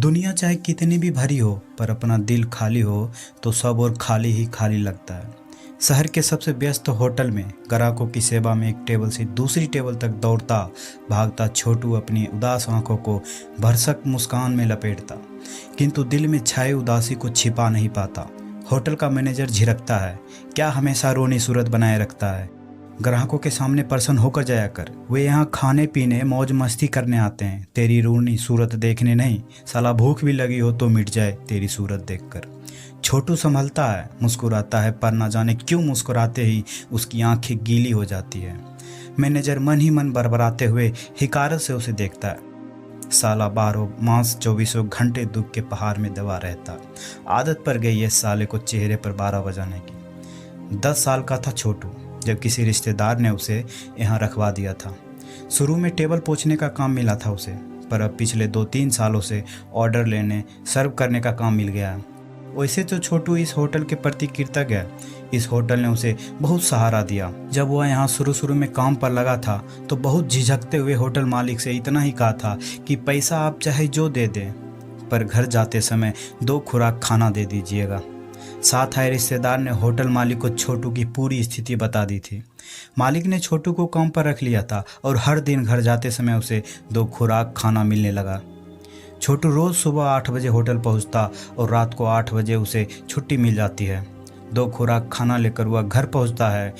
दुनिया चाहे कितनी भी भरी हो पर अपना दिल खाली हो तो सब और खाली ही खाली लगता है। शहर के सबसे व्यस्त होटल में ग्राहकों की सेवा में एक टेबल से दूसरी टेबल तक दौड़ता भागता छोटू अपनी उदास आंखों को भरसक मुस्कान में लपेटता, किंतु दिल में छाई उदासी को छिपा नहीं पाता। होटल का मैनेजर झिड़कता है, क्या हमेशा रोनी सूरत बनाए रखता है। ग्राहकों के सामने प्रसन्न होकर जाया कर, वे यहाँ खाने पीने मौज मस्ती करने आते हैं, तेरी रोनी सूरत देखने नहीं। साला भूख भी लगी हो तो मिट जाए तेरी सूरत देखकर। छोटू संभलता है, मुस्कुराता है, पर ना जाने क्यों मुस्कुराते ही उसकी आंखें गीली हो जाती है। मैनेजर मन ही मन बरबराते हुए हिकारत से उसे देखता है। साला 12 मास 24 घंटे दुख के पहाड़ में दबा रहता, आदत पड़ गई है साले को चेहरे पर 12 बजाने की। 10 साल का था छोटू जब किसी रिश्तेदार ने उसे यहाँ रखवा दिया था। शुरू में टेबल पोंछने का काम मिला था उसे, पर अब पिछले 2-3 सालों से ऑर्डर लेने सर्व करने का काम मिल गया है। वैसे तो छोटू इस होटल के प्रति कृतज्ञ है। इस होटल ने उसे बहुत सहारा दिया। जब वह यहाँ शुरू में काम पर लगा था तो बहुत झिझकते हुए होटल मालिक से इतना ही कहा था कि पैसा आप चाहे जो दे दें, पर घर जाते समय 2 खुराक खाना दे दीजिएगा। साथ आए रिश्तेदार ने होटल मालिक को छोटू की पूरी स्थिति बता दी थी। मालिक ने छोटू को काम पर रख लिया था और हर दिन घर जाते समय उसे 2 खुराक खाना मिलने लगा। छोटू रोज़ सुबह 8 बजे होटल पहुंचता और रात को 8 बजे उसे छुट्टी मिल जाती है। 2 खुराक खाना लेकर वह घर पहुंचता है।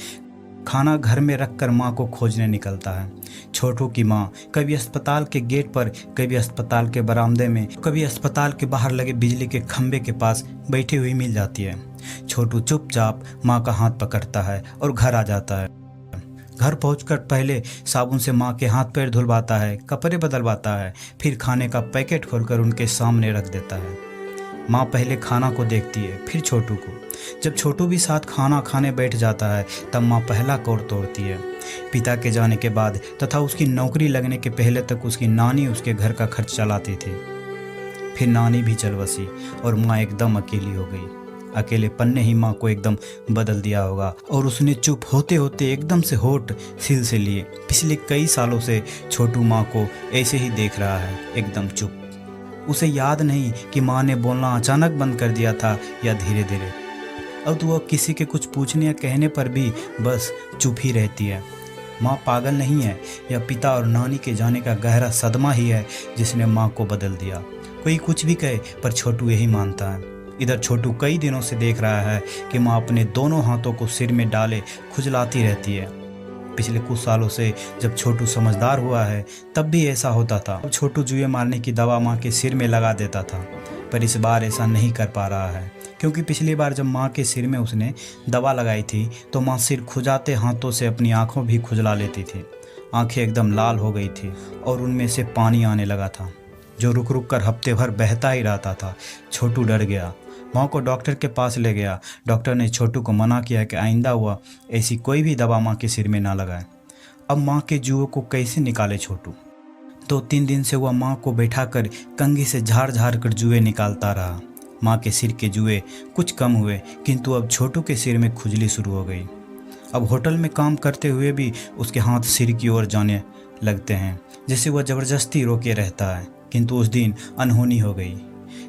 खाना घर में रखकर माँ को खोजने निकलता है। छोटू की माँ कभी अस्पताल के गेट पर, कभी अस्पताल के बरामदे में, कभी अस्पताल के बाहर लगे बिजली के खंभे के पास बैठी हुई मिल जाती है। छोटू चुपचाप माँ का हाथ पकड़ता है और घर आ जाता है। घर पहुंचकर पहले साबुन से माँ के हाथ पैर धुलवाता है, कपड़े बदलवाता है, फिर खाने का पैकेट खोलकर उनके सामने रख देता है। माँ पहले खाना को देखती है, फिर छोटू को। जब छोटू भी साथ खाना खाने बैठ जाता है तब माँ पहला कौर तोड़ती है। पिता के जाने के बाद तथा उसकी नौकरी लगने के पहले तक उसकी नानी उसके घर का खर्च चलाती थी। फिर नानी भी चल बसी और माँ एकदम अकेली हो गई। अकेलेपन ने ही माँ को एकदम बदल दिया होगा और उसने चुप होते होते एकदम से होठ सिल से लिए। पिछले कई सालों से छोटू माँ को ऐसे ही देख रहा है, एकदम चुप। उसे याद नहीं कि माँ ने बोलना अचानक बंद कर दिया था या धीरे धीरे। अब तो वह किसी के कुछ पूछने या कहने पर भी बस चुप ही रहती है। माँ पागल नहीं है, यह पिता और नानी के जाने का गहरा सदमा ही है जिसने माँ को बदल दिया। कोई कुछ भी कहे पर छोटू यही मानता है। इधर छोटू कई दिनों से देख रहा है कि माँ अपने दोनों हाथों को सिर में डाले खुजलाती रहती है। पिछले कुछ सालों से जब छोटू समझदार हुआ है तब भी ऐसा होता था। अब छोटू जुए मारने की दवा माँ के सिर में लगा देता था, पर इस बार ऐसा नहीं कर पा रहा है, क्योंकि पिछली बार जब माँ के सिर में उसने दवा लगाई थी तो माँ सिर खुजाते हाथों से अपनी आंखों भी खुजला लेती थी। आंखें एकदम लाल हो गई थी और उनमें से पानी आने लगा था, जो रुक रुक कर हफ्ते भर बहता ही रहता था। छोटू डर गया, माँ को डॉक्टर के पास ले गया। डॉक्टर ने छोटू को मना किया कि आइंदा हुआ ऐसी कोई भी दवा माँ के सिर में ना लगाए। अब माँ के जुए को कैसे निकाले छोटू। 2-3 दिन से वह माँ को बैठाकर कंघी से झाड़ झाड़ कर जुए निकालता रहा। माँ के सिर के जुए कुछ कम हुए, किंतु अब छोटू के सिर में खुजली शुरू हो गई। अब होटल में काम करते हुए भी उसके हाथ सिर की ओर जाने लगते हैं, जिसे वह ज़बरदस्ती रोके रहता है, किंतु उस दिन अनहोनी हो गई।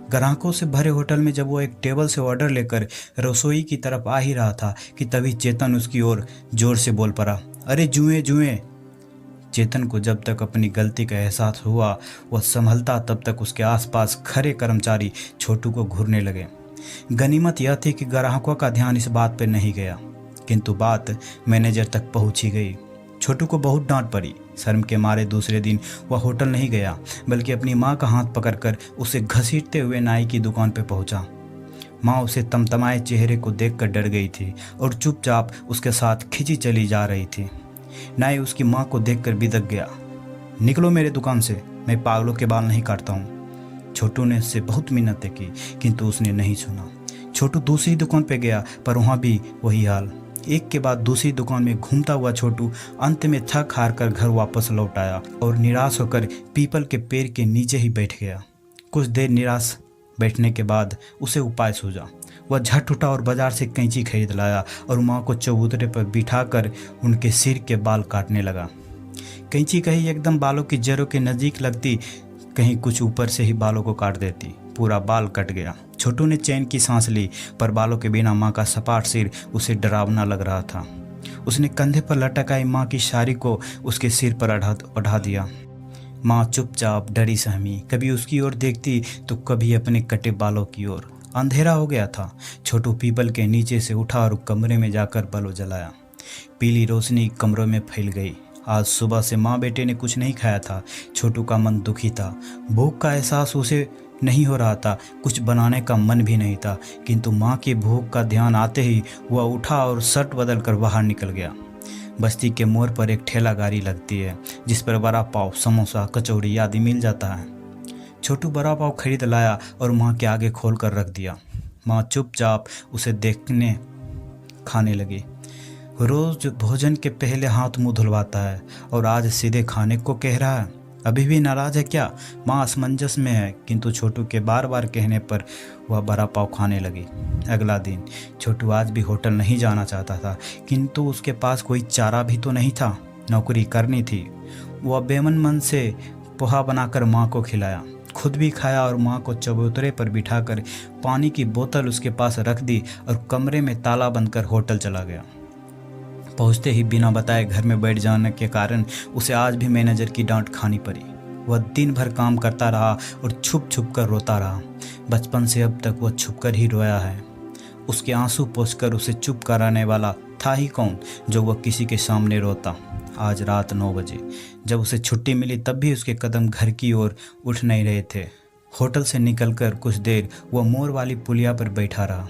ग्राहकों से भरे होटल में जब वो एक टेबल से ऑर्डर लेकर रसोई की तरफ आ ही रहा था कि तभी चेतन उसकी ओर जोर से बोल पड़ा, अरे जुए जुए। चेतन को जब तक अपनी गलती का एहसास हुआ वह संभलता तब तक उसके आसपास खड़े कर्मचारी छोटू को घूरने लगे। गनीमत यह थी कि ग्राहकों का ध्यान इस बात पर नहीं गया, किंतु बात मैनेजर तक पहुंची गई। छोटू को बहुत डांट पड़ी। शर्म के मारे दूसरे दिन वह होटल नहीं गया, बल्कि अपनी माँ का हाथ पकड़कर उसे घसीटते हुए नाई की दुकान पर पहुंचा। माँ उसे तमतमाए चेहरे को देखकर डर गई थी और चुपचाप उसके साथ खिंची चली जा रही थी। नाई उसकी माँ को देखकर बिदक गया, निकलो मेरे दुकान से, मैं पागलों के बाल नहीं काटता हूँ। छोटू ने उससे बहुत मिन्नतें की, किंतु उसने नहीं सुना। छोटू दूसरी दुकान पर गया, पर वहाँ भी वही हाल। एक के बाद दूसरी दुकान में घूमता हुआ छोटू अंत में थक हार कर घर वापस लौट आया और निराश होकर पीपल के पेड़ के नीचे ही बैठ गया। कुछ देर निराश बैठने के बाद उसे उपाय सूझा। वह झट उठा और बाजार से कैंची खरीद लाया और माँ को चबूतरे पर बिठाकर उनके सिर के बाल काटने लगा। कैंची कहीं एकदम बालों की जड़ों के नज़दीक लगती कहीं कुछ ऊपर से ही बालों को काट देती। पूरा बाल कट गया। छोटू ने चैन की सांस ली, पर बालों के बिना माँ का सपाट सिर उसे डरावना लग रहा था। उसने कंधे पर लटक आई माँ की साड़ी को उसके सिर पर ओढ़ा दिया। माँ चुपचाप डरी सहमी, कभी उसकी ओर देखती तो कभी अपने कटे बालों की ओर। अंधेरा हो गया था। छोटू पीपल के नीचे से उठा और कमरे में जाकर बल्ब जलाया। पीली रोशनी कमरों में फैल गई। आज सुबह से माँ बेटे ने कुछ नहीं खाया था। छोटू का मन दुखी था। भूख का एहसास उसे नहीं हो रहा था, कुछ बनाने का मन भी नहीं था। किंतु माँ की भूख का ध्यान आते ही वह उठा और शर्ट बदल कर बाहर निकल गया। बस्ती के मोड़ पर एक ठेला गाड़ी लगती है, जिस पर बड़ा पाव, समोसा, कचौड़ी आदि मिल जाता है। छोटू बड़ा पाव खरीद लाया और माँ के आगे खोल कर रख दिया। माँ चुपचाप उसे देखने खाने लगी। रोज भोजन के पहले हाथ मुंह धुलवाता है और आज सीधे खाने को कह रहा है। अभी भी नाराज है क्या? माँ असमंजस में है, किंतु छोटू के बार बार कहने पर वह बड़ा पाव खाने लगी। अगला दिन छोटू आज भी होटल नहीं जाना चाहता था, किंतु उसके पास कोई चारा भी तो नहीं था। नौकरी करनी थी। वह बेमन मन से पोहा बनाकर माँ को खिलाया, खुद भी खाया और माँ को चबूतरे पर बिठाकर पानी की बोतल उसके पास रख दी और कमरे में ताला बंद कर होटल चला गया। पहुंचते ही बिना बताए घर में बैठ जाने के कारण उसे आज भी मैनेजर की डांट खानी पड़ी। वह दिन भर काम करता रहा और छुप छुप कर रोता रहा। बचपन से अब तक वह छुप कर ही रोया है। उसके आंसू पोंछकर उसे चुप कराने वाला था ही कौन, जो वह किसी के सामने रोता। आज रात 9 बजे जब उसे छुट्टी मिली, तब भी उसके कदम घर की ओर उठ नहीं रहे थे। होटल से निकलकर कुछ देर वह मोड़ वाली पुलिया पर बैठा रहा,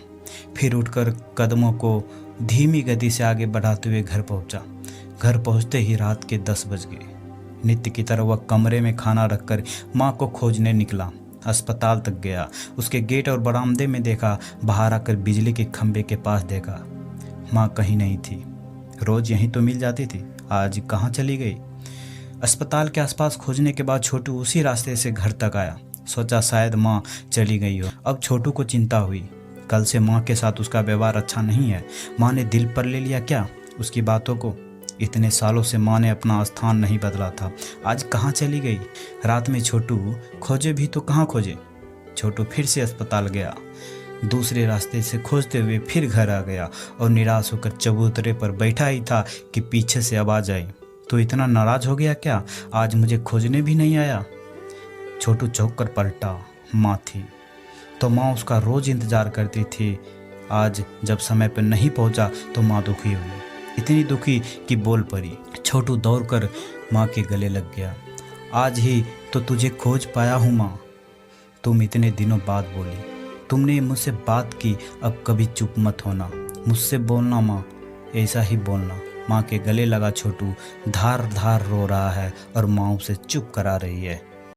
फिर उठकर कदमों को धीमी गति से आगे बढ़ाते हुए घर पहुंचा। घर पहुंचते ही रात के 10 बज गए। नित्य की तरह वह कमरे में खाना रखकर माँ को खोजने निकला। अस्पताल तक गया, उसके गेट और बरामदे में देखा, बाहर आकर बिजली के खंभे के पास देखा। माँ कहीं नहीं थी। रोज यहीं तो मिल जाती थी, आज कहाँ चली गई? अस्पताल के आसपास खोजने के बाद छोटू उसी रास्ते से घर तक आया। सोचा शायद माँ चली गई हो। अब छोटू को चिंता हुई, कल से माँ के साथ उसका व्यवहार अच्छा नहीं है। माँ ने दिल पर ले लिया क्या उसकी बातों को? इतने सालों से माँ ने अपना स्थान नहीं बदला था, आज कहाँ चली गई? रात में छोटू खोजे भी तो कहाँ खोजे। छोटू फिर से अस्पताल गया, दूसरे रास्ते से खोजते हुए फिर घर आ गया और निराश होकर चबूतरे पर बैठा ही था कि पीछे से आवाज आई, तो इतना नाराज हो गया क्या? आज मुझे खोजने भी नहीं आया। छोटू चौंक कर पलटा, माँ थी। तो माँ उसका रोज इंतजार करती थी। आज जब समय पर नहीं पहुंचा तो माँ दुखी हुई, इतनी दुखी कि बोल पड़ी। छोटू दौड़कर माँ के गले लग गया। आज ही तो तुझे खोज पाया हूँ माँ, तुम इतने दिनों बाद बोली। तुमने मुझसे बात की, अब कभी चुप मत होना, मुझसे बोलना माँ, ऐसा ही बोलना। माँ के गले लगा छोटू धार धार रो रहा है और माँ उसे चुप करा रही है।